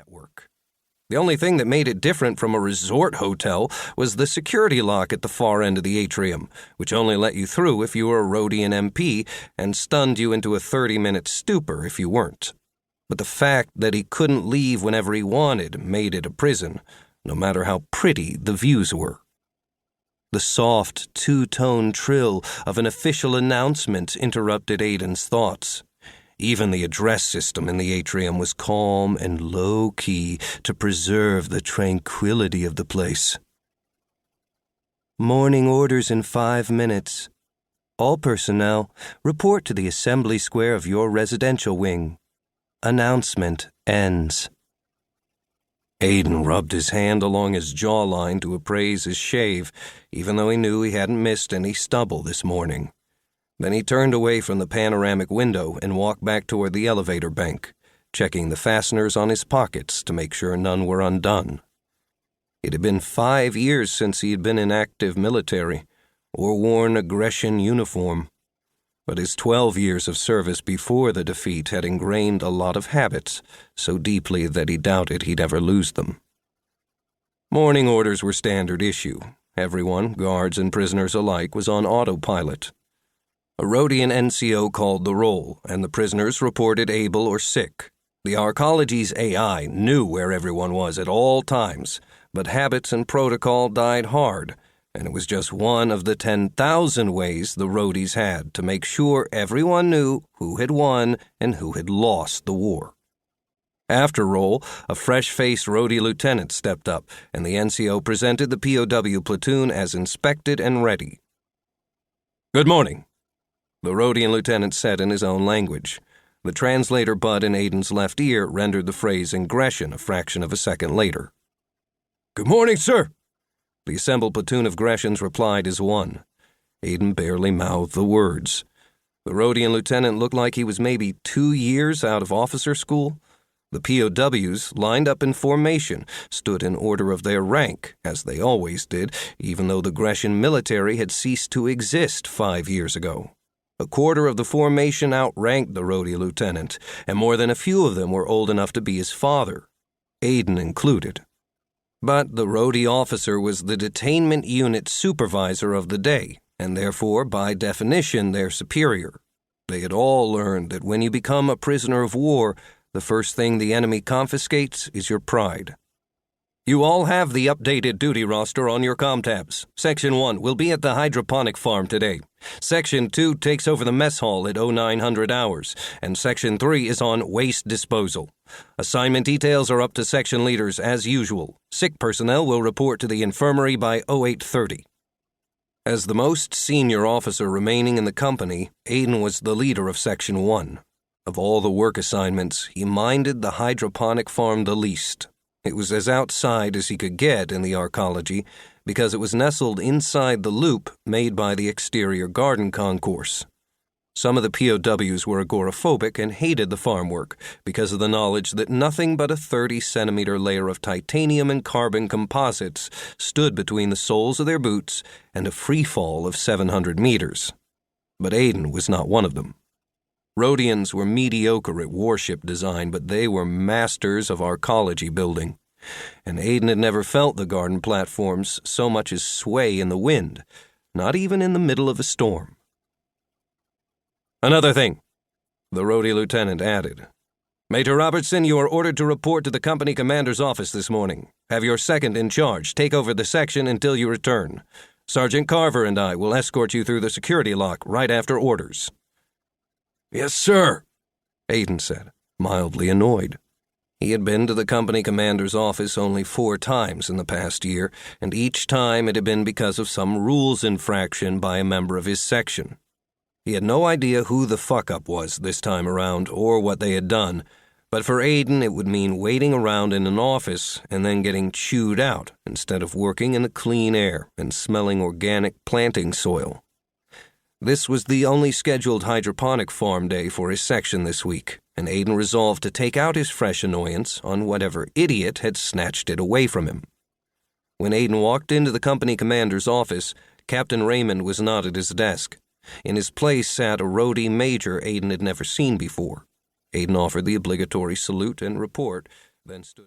network. The only thing that made it different from a resort hotel was the security lock at the far end of the atrium, which only let you through if you were a Rhodian MP and stunned you into a 30-minute stupor if you weren't. But the fact that he couldn't leave whenever he wanted made it a prison, no matter how pretty the views were. The soft, two-tone trill of an official announcement interrupted Aden's thoughts. Even the address system in the atrium was calm and low-key to preserve the tranquility of the place. Morning orders in 5 minutes. All personnel, report to the assembly square of your residential wing. Announcement ends. Aden rubbed his hand along his jawline to appraise his shave, even though he knew he hadn't missed any stubble this morning. Then he turned away from the panoramic window and walked back toward the elevator bank, checking the fasteners on his pockets to make sure none were undone. It had been 5 years since he had been in active military or worn a Grecian uniform, but his 12 years of service before the defeat had ingrained a lot of habits so deeply that he doubted he'd ever lose them. Morning orders were standard issue. Everyone, guards and prisoners alike, was on autopilot. A Rhodian NCO called the roll, and the prisoners reported able or sick. The Arcology's AI knew where everyone was at all times, but habits and protocol died hard, and it was just one of the 10,000 ways the Rhodies had to make sure everyone knew who had won and who had lost the war. After roll, a fresh-faced Rhodey lieutenant stepped up, and the NCO presented the POW platoon as inspected and ready. "Good morning," the Rhodian lieutenant said in his own language. The translator bud in Aden's left ear rendered the phrase in Grecian a fraction of a second later. "Good morning, sir," the assembled platoon of Grecians replied as one. Aden barely mouthed the words. The Rhodian lieutenant looked like he was maybe 2 years out of officer school. The POWs, lined up in formation, stood in order of their rank, as they always did, even though the Grecian military had ceased to exist 5 years ago. A quarter of the formation outranked the Rhodian lieutenant, and more than a few of them were old enough to be his father, Aden included. But the Rhodi officer was the detainment unit supervisor of the day, and therefore, by definition, their superior. They had all learned that when you become a prisoner of war, the first thing the enemy confiscates is your pride. "You all have the updated duty roster on your comtabs. Section 1 will be at the hydroponic farm today. Section 2 takes over the mess hall at 0900 hours, and Section 3 is on waste disposal. Assignment details are up to section leaders as usual. Sick personnel will report to the infirmary by 0830. As the most senior officer remaining in the company, Aden was the leader of Section 1. Of all the work assignments, he minded the hydroponic farm the least. It was as outside as he could get in the Arcology because it was nestled inside the loop made by the exterior garden concourse. Some of the POWs were agoraphobic and hated the farm work because of the knowledge that nothing but a 30-centimeter layer of titanium and carbon composites stood between the soles of their boots and a free fall of 700 meters. But Aden was not one of them. Rhodians were mediocre at warship design, but they were masters of arcology building. And Aden had never felt the garden platforms so much as sway in the wind, not even in the middle of a storm. "Another thing," the Rhodi lieutenant added. "Major Robertson, you are ordered to report to the company commander's office this morning. Have your second in charge take over the section until you return. Sergeant Carver and I will escort you through the security lock right after orders." "Yes, sir," Aden said, mildly annoyed. He had been to the company commander's office only 4 times in the past year, and each time it had been because of some rules infraction by a member of his section. He had no idea who the fuck-up was this time around or what they had done, but for Aden it would mean waiting around in an office and then getting chewed out instead of working in the clean air and smelling organic planting soil. This was the only scheduled hydroponic farm day for his section this week, and Aden resolved to take out his fresh annoyance on whatever idiot had snatched it away from him. When Aden walked into the company commander's office, Captain Raymond was not at his desk. In his place sat a Rhodi major Aden had never seen before. Aden offered the obligatory salute and report, then stood